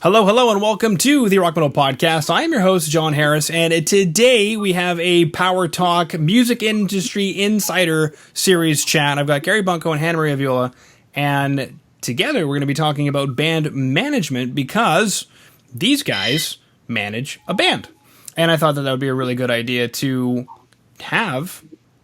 Hello, hello, and welcome to the Rock Metal Podcast. I am your host, John Harris, and today we have a Power Talk Music Industry Insider Series chat. I've got Gary Bunko and Hannah-Maria Viola, and together we're going to be talking about band management because these guys manage a band. And I thought that would be a really good idea to have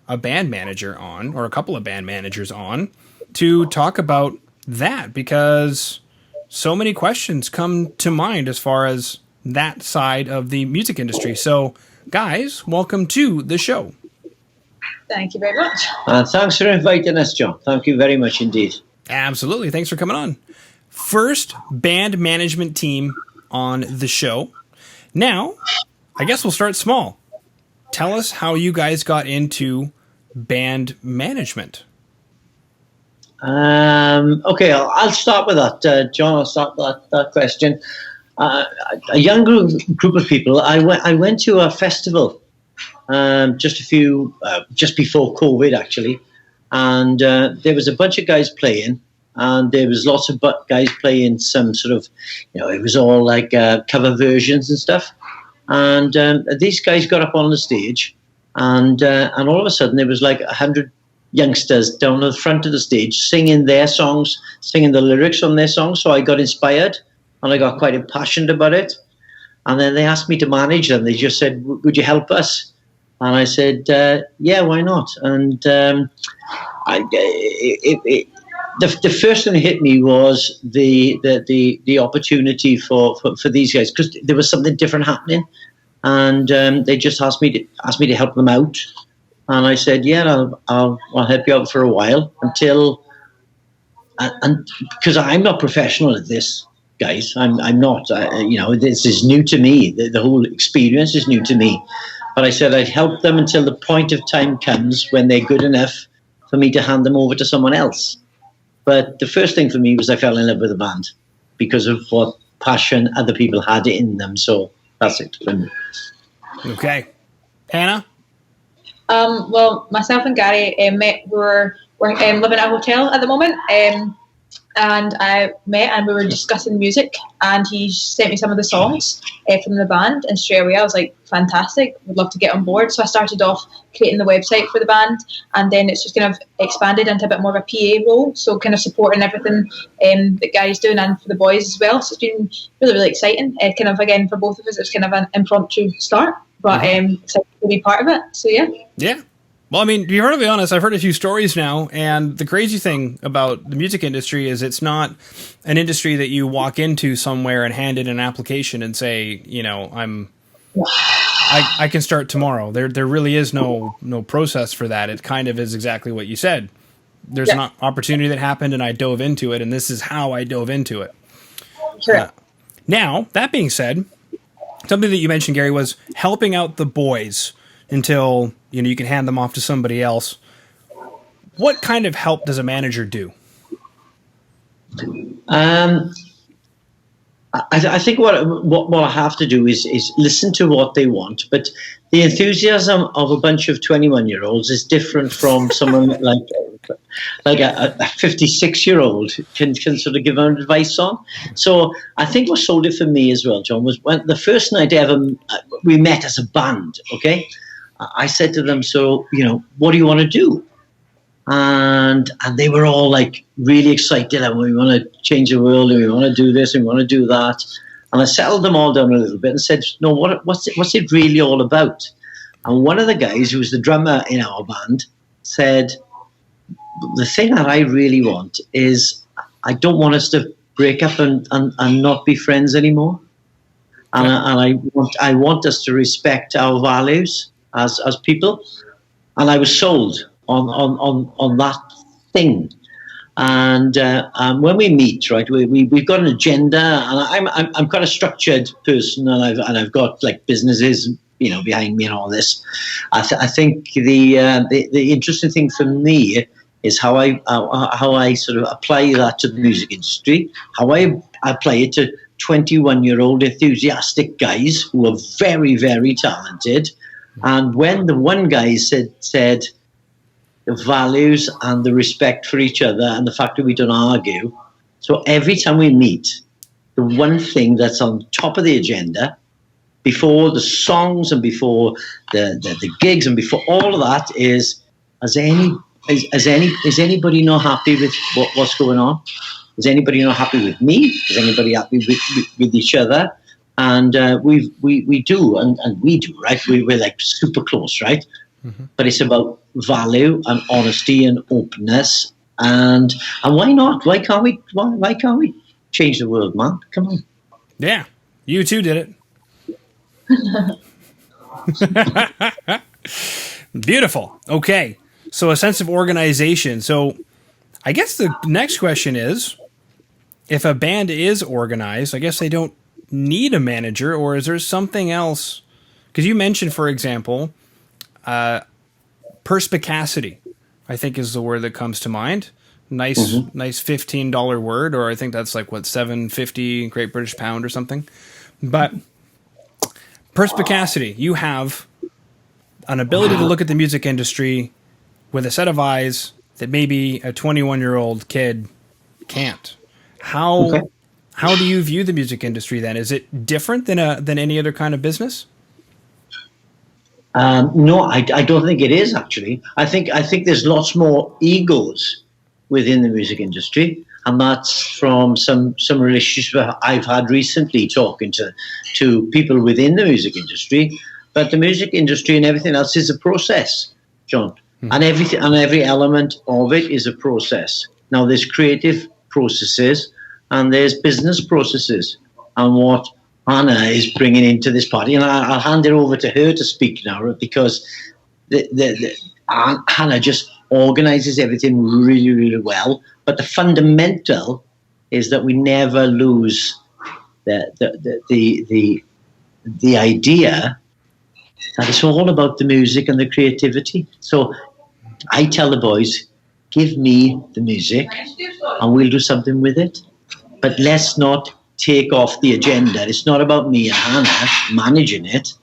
a band manager on, or a couple of band managers on, to talk about that, because so many questions come to mind as far as that side of the music industry. So, guys, welcome to the show. Thank you very much. Thanks for inviting us, John. Thank you very much indeed. Absolutely. Thanks for coming on. First band management team on the show. Now, I guess we'll start small. Tell us how you guys got into band management. Okay, I'll start with that, John. I'll start with that question. A young group of people. I went to a festival just before COVID, actually, and there was a bunch of guys playing, and there was lots of guys playing some sort of, it was all like cover versions and stuff. And these guys got up on the stage, and all of a sudden there was like 100 youngsters down the front of the stage singing their songs, singing the lyrics on their songs. So I got inspired and I got quite impassioned about it. And then they asked me to manage them. They just said, would you help us? And I said, yeah, why not? And the first thing that hit me was the opportunity for these guys, because there was something different happening. And they just asked me to help them out. And I said, yeah, I'll help you out for a while because I'm not professional at this, guys. I'm not. This is new to me. The whole experience is new to me. But I said I'd help them until the point of time comes when they're good enough for me to hand them over to someone else. But the first thing for me was I fell in love with the band because of what passion other people had in them. So that's it for me. Okay. Hannah? Well, myself and Gary met. We're living at a hotel at the moment, and I met and we were discussing music. And he sent me some of the songs from the band, and straight away I was like, "Fantastic! Would love to get on board." So I started off creating the website for the band, and then it's just kind of expanded into a bit more of a PA role, so kind of supporting everything that Gary's doing, and for the boys as well. So it's been really, really exciting. Kind of again for both of us, it's kind of an impromptu start. But excited to be part of it. So, yeah. Yeah. Well, I mean, to be perfectly honest, I've heard a few stories now, and the crazy thing about the music industry is it's not an industry that you walk into somewhere and hand in an application and say, I can start tomorrow. There really is no process for that. It kind of is exactly what you said. There's an opportunity that happened, and I dove into it, and this is how I dove into it. Sure. Now, that being said, something that you mentioned, Gary, was helping out the boys until you can hand them off to somebody else. What kind of help does a manager do? I think what I have to do is listen to what they want, but the enthusiasm of a bunch of 21-year-olds is different from someone like a 56-year-old can sort of give them advice on. So I think what sold it for me as well, John, was when the first night ever we met as a band, okay? I said to them, so, what do you want to do? And they were all like really excited, and we want to change the world, and we want to do this, and we want to do that. And I settled them all down a little bit and said, no, what's it really all about? And one of the guys who was the drummer in our band said, the thing that I really want is I don't want us to break up and not be friends anymore. And I want us to respect our values as people. And I was sold on that thing. And when we meet, right, we've got an agenda, and I'm quite a structured person, and I've got like businesses, behind me and all this. I think the interesting thing for me is how I sort of apply that to the music industry, how I apply it to 21-year-old enthusiastic guys who are very, very talented. And when the one guy said the values and the respect for each other and the fact that we don't argue, so every time we meet, the one thing that's on top of the agenda before the songs and before the gigs and before all of that is anybody not happy with what's going on? Is anybody not happy with me? Is anybody happy with each other? And we do, and we do, right? We're like super close, right? Mm-hmm. But it's about value and honesty and openness, and why not? Why can't we change the world, man? Come on. Yeah, you two did it. Beautiful. Okay, so a sense of organization. So I guess the next question is, if a band is organized, I guess they don't need a manager, or is there something else? Because you mentioned, for example, perspicacity, I think is the word that comes to mind. Nice $15 word, or I think that's like what, $7.50 Great British Pound or something. But perspicacity, you have an ability to look at the music industry with a set of eyes that maybe a 21-year-old kid can't. How do you view the music industry then? Is it different than any other kind of business? No, I don't think it is, actually. I think there's lots more egos within the music industry, and that's from some relationships I've had recently talking to people within the music industry. But the music industry and everything else is a process, John. Mm-hmm. And every element of it is a process. Now, there's creative processes and there's business processes, and what Hannah is bringing into this party, and I'll hand it over to her to speak now, because Hannah just organizes everything really, really well. But the fundamental is that we never lose the idea that it's all about the music and the creativity. So I tell the boys, give me the music and we'll do something with it. But let's not take off the agenda. It's not about me and Hannah managing it.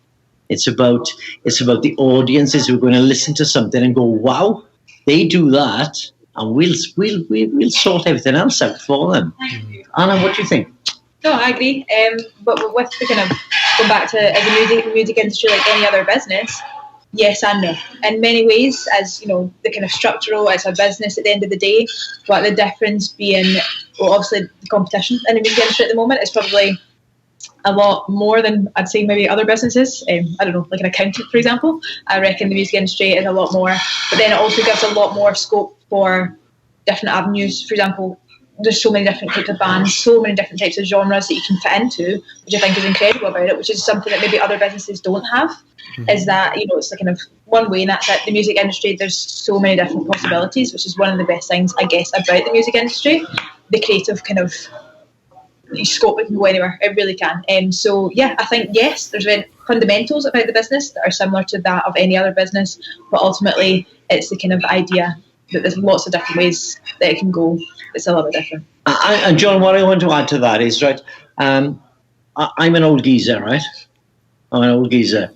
It's about the audiences who are going to listen to something and go, wow, they do that, and we'll sort everything else out for them. Anna, what do you think? No, I agree. But with the kind of going back to the music industry, like any other business, yes and no. In many ways, as you know, the kind of structural, it's a business at the end of the day. But the difference being, well, obviously the competition in the music industry at the moment is probably a lot more than I'd say maybe other businesses. I don't know, like an accountant, for example. I reckon the music industry is a lot more, but then it also gives a lot more scope for different avenues. For example, there's so many different types of bands, so many different types of genres that you can fit into, which I think is incredible about it, which is something that maybe other businesses don't have. Mm-hmm. Is that, you know, it's like kind of one way, and that's it. The music industry, there's so many different possibilities, which is one of the best things, I guess, about the music industry. The creative kind of scope, it can go anywhere, it really can. So yeah, I think yes, there's fundamentals about the business that are similar to that of any other business, but ultimately it's the kind of idea that there's lots of different ways that it can go. It's a little bit different. And John, what I want to add to that is, right, I'm an old geezer, right? I'm an old geezer.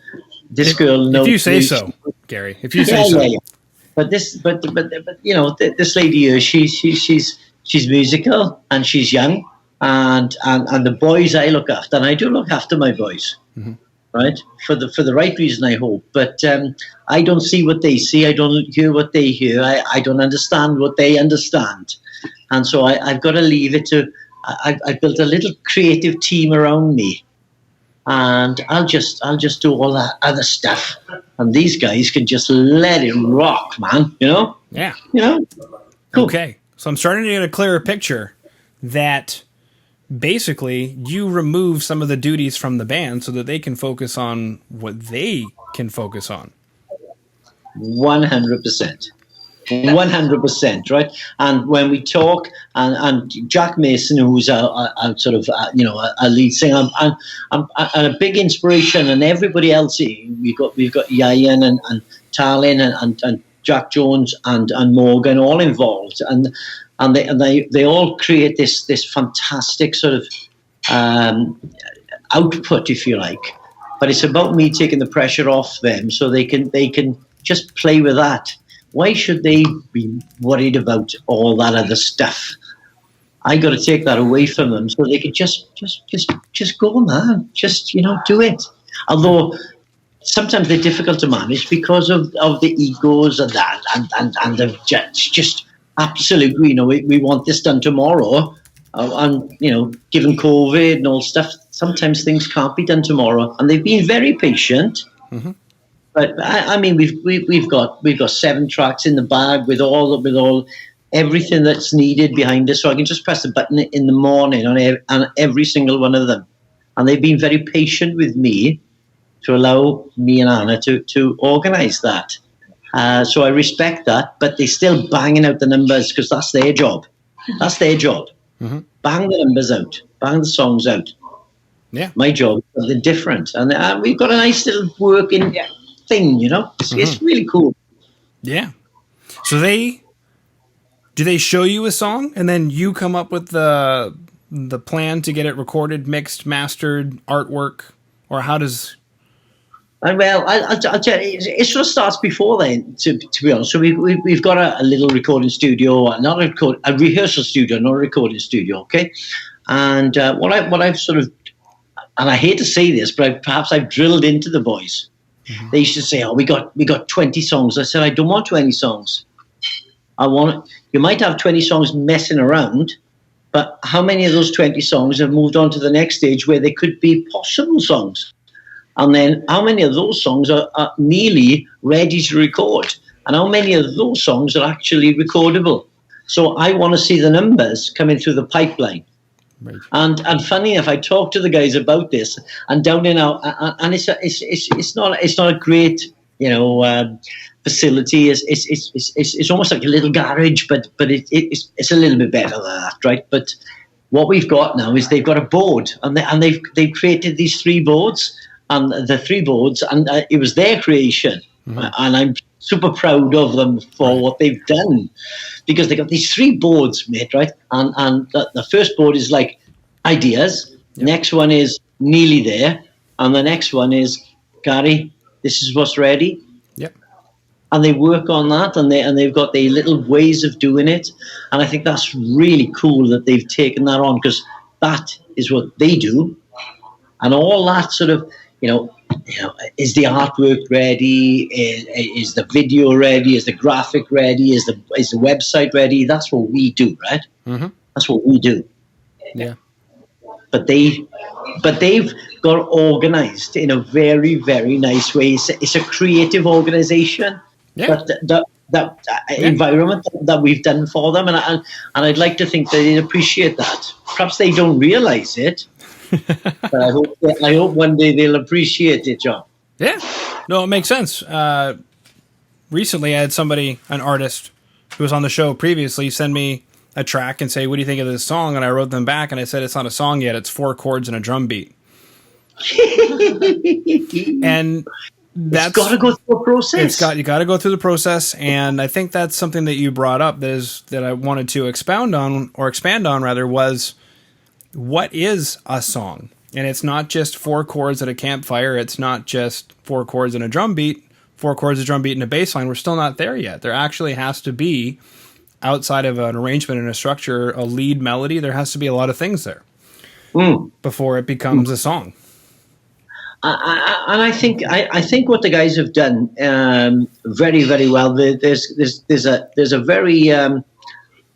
This girl knows. If you say so, Gary. If you say so. Yeah. But you know, this lady here, she's musical and she's young. And the boys I look after, and I do look after my boys, mm-hmm. right? For the right reason, I hope. But I don't see what they see. I don't hear what they hear. I don't understand what they understand. And so I've got to leave it to. I've built a little creative team around me, and I'll just do all that other stuff, and these guys can just let it rock, man. You know? Yeah. You know? Cool. Okay, so I'm starting to get a clearer picture that. Basically, you remove some of the duties from the band so that they can focus on what they can focus on. 100%. 100%, right? And when we talk, and Jack Mason, who's a sort of, a lead singer, and a big inspiration, and everybody else, we've got Yayan and Talin and Jack Jones and Morgan all involved, and they all create this fantastic sort of output, if you like. But it's about me taking the pressure off them so they can just play with that. Why should they be worried about all that other stuff? I got to take that away from them so they could just go, man. Just, do it. Although sometimes they're difficult to manage because of the egos and that, and the just absolutely, we want this done tomorrow. And, given COVID and all stuff, sometimes things can't be done tomorrow. And they've been very patient. Mm-hmm. But I mean, we've got 7 tracks in the bag with all everything that's needed behind us. So I can just press the button in the morning on every single one of them. And they've been very patient with me to allow me and Anna to organise that. So I respect that, but they're still banging out the numbers because that's their job. That's their job. Mm-hmm. Bang the numbers out. Bang the songs out. Yeah. My job is something different. And we've got a nice little working thing, It's really cool. Yeah. So do they show you a song and then you come up with the plan to get it recorded, mixed, mastered, artwork, or how does... Well, I'll tell you, it sort of starts before then, to be honest. So we've got a little recording studio, a rehearsal studio, not a recording studio, okay? And what I've sort of, and I hate to say this, but perhaps I've drilled into the boys. Mm-hmm. They used to say, "Oh, we got 20 songs." I said, "I don't want 20 songs. You might have 20 songs messing around, but how many of those 20 songs have moved on to the next stage where they could be possible songs? And then how many of those songs are nearly ready to record? And how many of those songs are actually recordable?" So I want to see the numbers coming through the pipeline. Right. And funny enough, I talked to the guys about this, and down in our, and it's not a great facility. It's almost like a little garage, but it's a little bit better than that, right? But what we've got now is they've got a board, and they've created these 3 boards. And the 3 boards, and it was their creation. Mm-hmm. And I'm super proud of them for what they've done, because they got these 3 boards, mate, right? And the first board is like ideas. Yep. Next one is nearly there. And the next one is, Gary, this is what's ready. Yep. And they work on that, and they've got their little ways of doing it. And I think that's really cool that they've taken that on, because that is what they do. And all that sort of, is the artwork ready? Is the video ready? Is the graphic ready? Is the website ready? That's what we do, right? Mm-hmm. That's what we do. Yeah. But they've got organised in a very, very nice way. It's a creative organisation. Yeah. But that environment that we've done for them, and I'd like to think that they'd appreciate that. Perhaps they don't realise it. But I hope one day they'll appreciate it, John. Yeah, no, it makes sense. Recently, I had an artist who was on the show previously, send me a track and say, "What do you think of this song?" And I wrote them back and I said, "It's not a song yet. It's 4 chords and a drum beat." And that's got to go through a process. You got to go through the process, and I think that's something that you brought up that I wanted to expand on was, what is a song? And it's not just 4 chords at a campfire. It's not just 4 chords and a drum beat, 4 chords, a drum beat, and a bass line. We're still not there yet. There actually has to be, outside of an arrangement and a structure, a lead melody. There has to be a lot of things there before it becomes a song. And I think what the guys have done very, very well. There's a very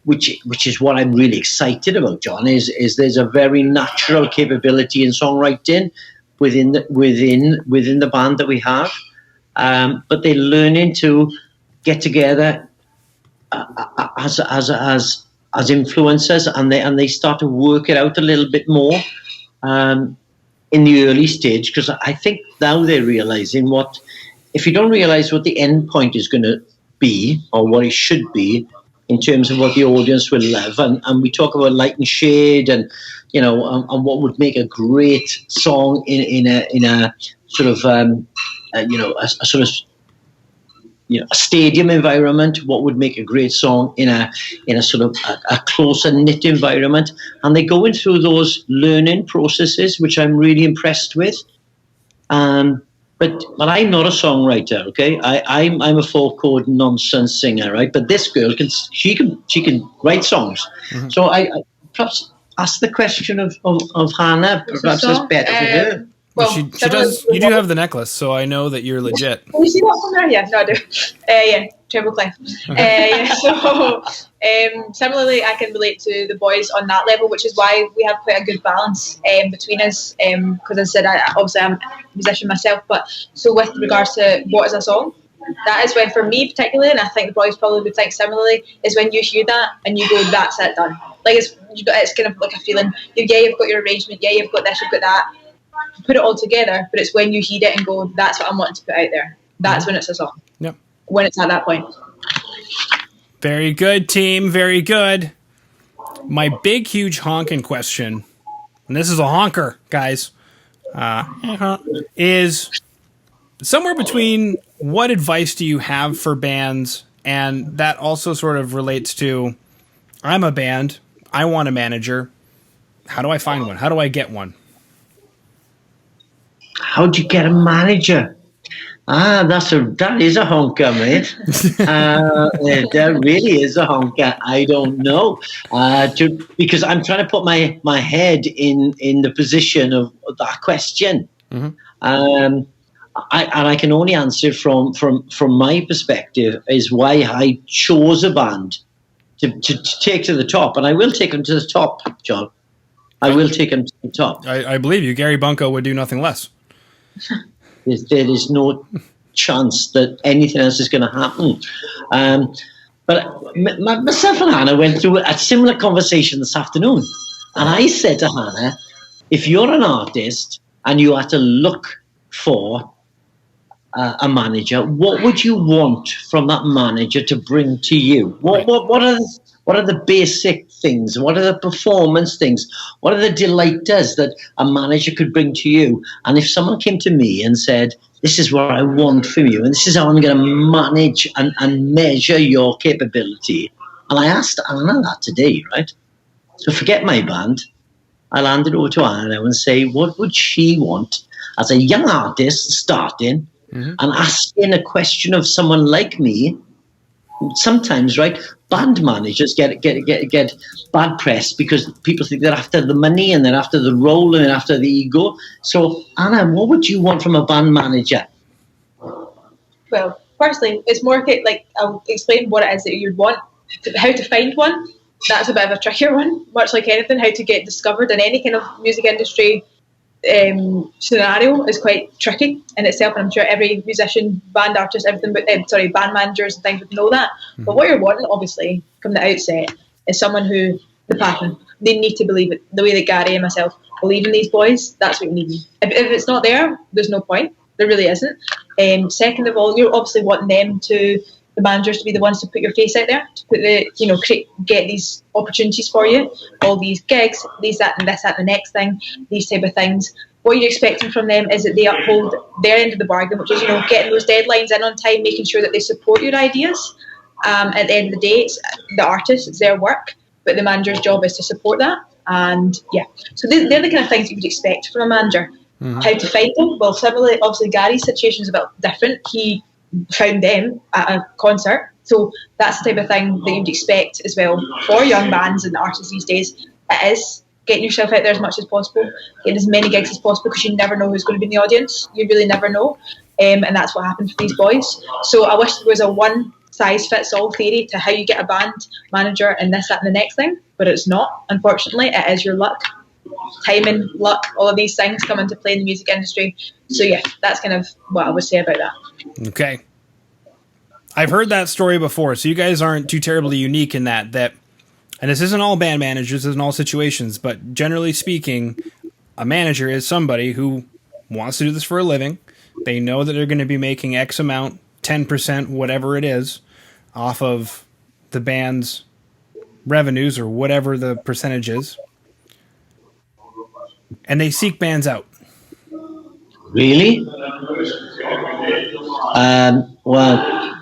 which is what I'm really excited about, John, is there's a very natural capability in songwriting within the band that we have, but they're learning to get together as influencers, and they start to work it out a little bit more in the early stage, because I think now they're realizing if you don't realize what the end point is going to be or what it should be, in terms of what the audience will love, and we talk about light and shade, and and what would make a great song in a sort of a sort of a stadium environment. What would make a great song in a sort of a closer knit environment, and they're going through those learning processes, which I'm really impressed with. But I'm not a songwriter, okay? I'm a 4-chord nonsense singer, right? But this girl can write songs. Mm-hmm. So perhaps ask the question of Hannah. Perhaps it's better for her. Well, she does. You do have the necklace, so I know that you're legit. Can you see that from there? Yeah, no, I do. Yeah, treble clef. So similarly, I can relate to the boys on that level, which is why we have quite a good balance between us. Because as I said, obviously I'm a musician myself, but so with regards to what is a song, that is when, for me particularly, and I think the boys probably would think similarly, is when you hear that and you go, "That's it, done." Like it's kind of like a feeling. You've got your arrangement. Yeah, you've got this, you've got that. Put it all together, but it's when you hear it and go, "That's what I'm wanting to put out there." That's when it's a song. Yep. When it's at that point. Very good, team. Very good. My big, huge honking question, and this is a honker, guys, is somewhere between what advice do you have for bands, and that also sort of relates to, I'm a band, I want a manager. How do I find one? How do I get one? How'd you get a manager? That is a honker, mate. That really is a honker. I don't know, because I'm trying to put my head in the position of that question. Mm-hmm. I can only answer from my perspective is why I chose a band to take to the top, and I will take them to the top, John. I will take them to the top. I believe you. Gary Bunko would do nothing less. There is no chance that anything else is going to happen. But myself and Hannah went through a similar conversation this afternoon. And I said to Hannah, if you're an artist and you had to look for a manager, what would you want from that manager to bring to you? What are the basic things? What are the performance things? What are the delighters that a manager could bring to you? And if someone came to me and said, this is what I want from you, and this is how I'm going to manage and measure your capability. And I asked Anna that today, right? So forget my band. I'll hand it over to Anna now and say, what would she want as a young artist starting, mm-hmm. and asking a question of someone like me? Sometimes, right, band managers get bad press because people think they're after the money and they're after the role and they're after the ego. So, Anna, what would you want from a band manager? Well, firstly, it's more like I'll explain what it is that you'd want. How to find one, that's a bit of a trickier one. Much like anything, how to get discovered in any kind of music industry scenario is quite tricky in itself, and I'm sure every musician, band artist, everything, band managers and things would know that. Mm-hmm. But what you're wanting, obviously, from the outset, is someone who, the passion, they need to believe it, the way that Gary and myself believe in these boys. That's what you need. If it's not there, there's no point. There really isn't. Second of all, you're obviously wanting them to, the managers, to be the ones to put your face out there, to put get these opportunities for you, all these gigs, these, that, and this, that, and the next thing, these type of things. What you're expecting from them is that they uphold their end of the bargain, which is, getting those deadlines in on time, making sure that they support your ideas. At the end of the day, it's the artist, it's their work, but the manager's job is to support that. And yeah, so they're the kind of things you would expect from a manager. Mm-hmm. How to find them? Well, similarly, obviously Gary's situation is a bit different. He found them at a concert, so that's the type of thing that you'd expect as well for young bands and artists these days. It is getting yourself out there as much as possible, getting as many gigs as possible, because you never know who's going to be in the audience. You really never know, and that's what happened for these boys. So I wish there was a one size fits all theory to how you get a band manager and this, that, and the next thing, but it's not. Unfortunately, it is your luck, timing, luck, all of these things come into play in the music industry. So yeah, that's kind of what I would say about that. Okay. I've heard that story before, so you guys aren't too terribly unique in that, and this isn't all band managers, this isn't all situations, but generally speaking, a manager is somebody who wants to do this for a living. They know that they're going to be making X amount, 10%, whatever it is, off of the band's revenues or whatever the percentage is. And they seek bands out. Really? Well.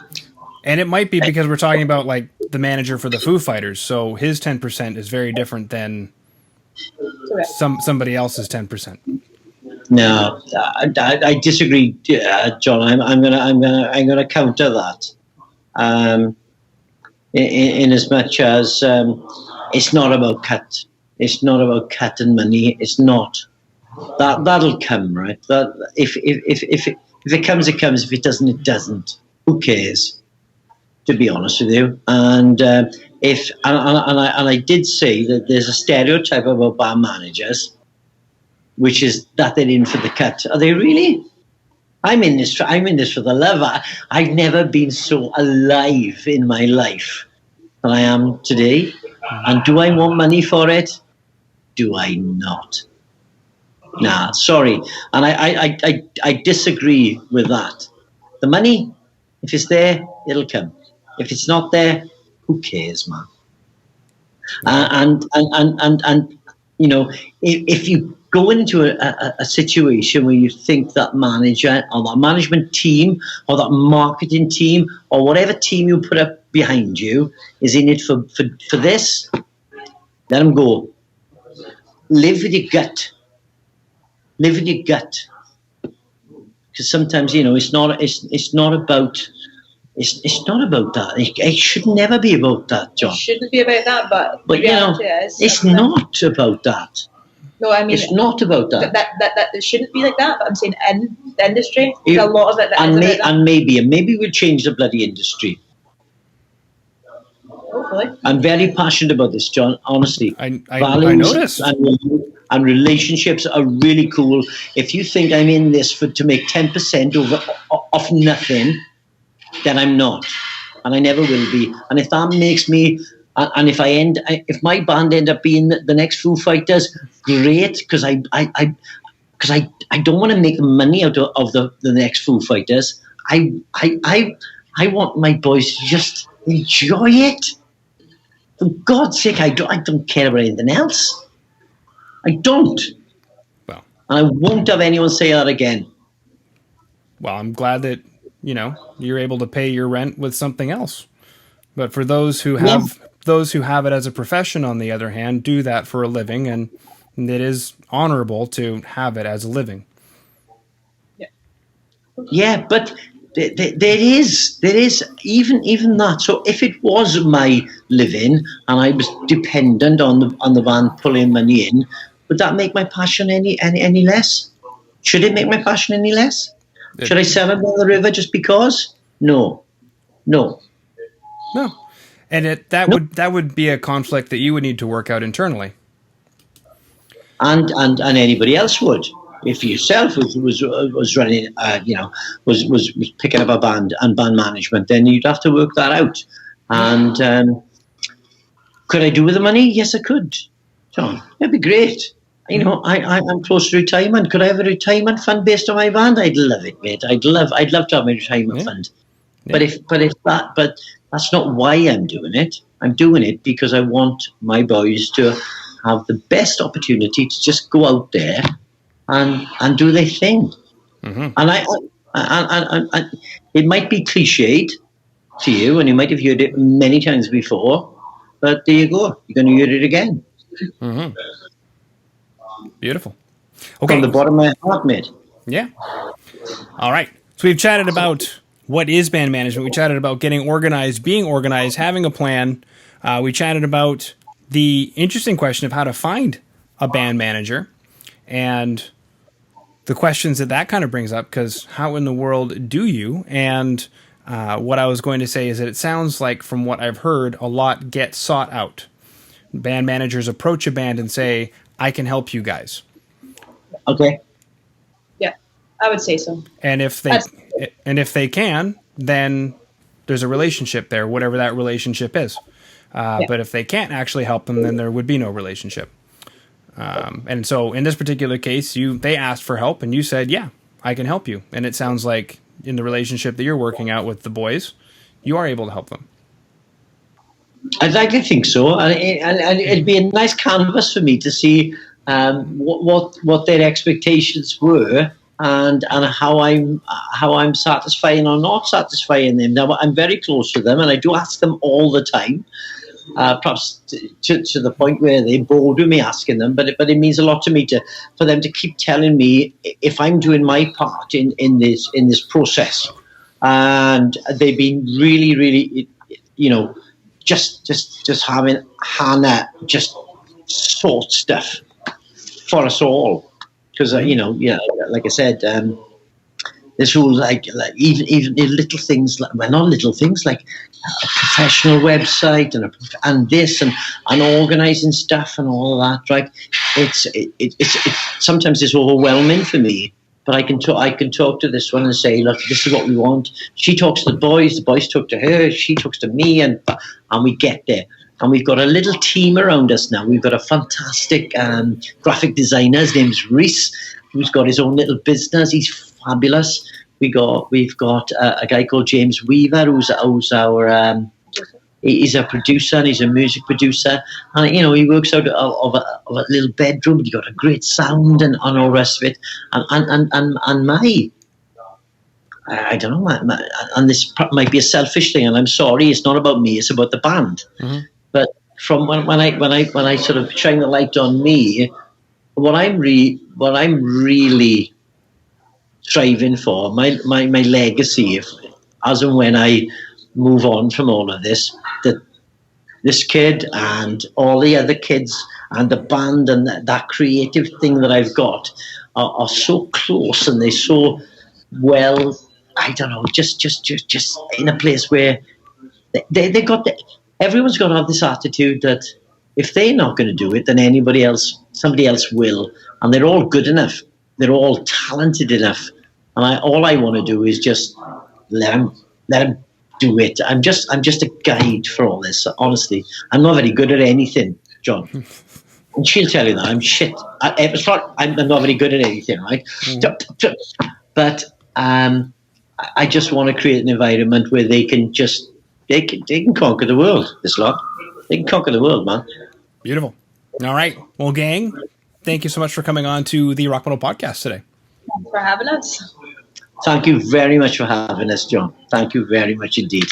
And it might be because we're talking about like the manager for the Foo Fighters, so his 10% is very different than somebody else's 10%. No, I disagree, John. I'm gonna counter that. In as much as it's not about cut. It's not about cutting money. It's not. That'll come, right? That if it comes, it comes. If it doesn't, it doesn't. Who cares? To be honest with you, and I did say that there's a stereotype about band managers, which is that they're in for the cut. Are they really? I'm in this for the love. I've never been so alive in my life than I am today. And do I want money for it? Do I not? Nah, sorry. And I disagree with that. The money, if it's there, it'll come. If it's not there, who cares, man? And you know, if you go into a situation where you think that manager or that management team or that marketing team or whatever team you put up behind you is in it for this, let them go. Live with your gut. Live with your gut. Because sometimes, you know, it's not about that. It should never be about that, John. It shouldn't be about that, but you know, it's not about that. No, I mean, it's not about that. That it shouldn't be like that. But I'm saying in the industry, there's a lot of it that is about that. And maybe we'll change the bloody industry. Hopefully. I'm very passionate about this, John. Honestly, I noticed. And relationships are really cool. If you think I'm in this to make 10% off nothing, then I'm not, and I never will be. And if that makes me, and if my band end up being the next Foo Fighters, great, because I don't want to make money out of the next Foo Fighters. I want my boys to just enjoy it. For God's sake, I don't care about anything else. I don't. Well, and I won't have anyone say that again. Well, I'm glad that, you know, you're able to pay your rent with something else. But for those who have it as a profession, on the other hand, do that for a living, and it is honorable to have it as a living. Yeah, but there is even that. So if it was my living and I was dependent on the band pulling money in, would that make my passion any less? Should it make my passion any less? Should I sell it by the river just because? No. And that would be a conflict that you would need to work out internally. And anybody else would. If yourself was running, was picking up a band and band management, then you'd have to work that out. And could I do with the money? Yes, I could, John. It'd be great. You know, I'm close to retirement. Could I have a retirement fund based on my band? I'd love it, mate. I'd love to have my retirement fund. Yeah. But that's not why I'm doing it. I'm doing it because I want my boys to have the best opportunity to just go out there and do their thing. Mm-hmm. And it might be cliched to you, and you might have heard it many times before, but there you go. You're going to hear it again. Mm-hmm. Beautiful. Okay. From the bottom of my heart, mate. Yeah. All right. So we've chatted about what is band management. We chatted about getting organized, being organized, having a plan. We chatted about the interesting question of how to find a band manager and the questions that kind of brings up, because how in the world do you? And what I was going to say is that it sounds like, from what I've heard, a lot gets sought out. Band managers approach a band and say, I can help you guys. Okay. Yeah, I would say so. And if they can, then there's a relationship there, whatever that relationship is. But if they can't actually help them, then there would be no relationship. And so in this particular case, they asked for help and you said, yeah, I can help you. And it sounds like in the relationship that you're working out with the boys, you are able to help them. I'd like to think so, and it'd be a nice canvas for me to see what their expectations were, and how I'm satisfying or not satisfying them. Now, I'm very close to them, and I do ask them all the time, perhaps to the point where they bored with me asking them. But it means a lot to me for them to keep telling me if I'm doing my part in this process, and they've been really, really, you know, just having Hannah just sort stuff for us all. Because, like I said, this whole like even little things, like, well, not little things, like a professional website and this and organising stuff and all of that, right? It's sometimes it's overwhelming for me. But I can talk to this one and say, look, this is what we want. She talks to the boys talk to her, she talks to me, and we get there. And we've got a little team around us now. We've got a fantastic graphic designer. His name's Reese, who's got his own little business. He's fabulous. We've got a guy called James Weaver, who's our he's a producer and he's a music producer, and he works out of a little bedroom, but he got a great sound and all the rest of it. And my I don't know, and this might be a selfish thing, and I'm sorry, it's not about me, it's about the band. Mm-hmm. But from when I sort of shine the light on me, what I'm really striving for, my legacy, as and when I move on from all of this, that this kid and all the other kids and the band and that creative thing that I've got are so close, and they're so well, I don't know, just in a place where they got everyone's got to have this attitude that if they're not going to do it, then somebody else will, and they're all good enough, they're all talented enough, and all I want to do is just let them do it. I'm just a guide for all this. Honestly, I'm not very good at anything, John. And she'll tell you that I'm shit. I'm not very good at anything, right? Mm. But I just want to create an environment where they can conquer the world. This lot, they can conquer the world, man. Beautiful. All right, well, gang, thank you so much for coming on to the Rock Metal Podcast today. Thanks for having us. Thank you very much for having us, John. Thank you very much indeed.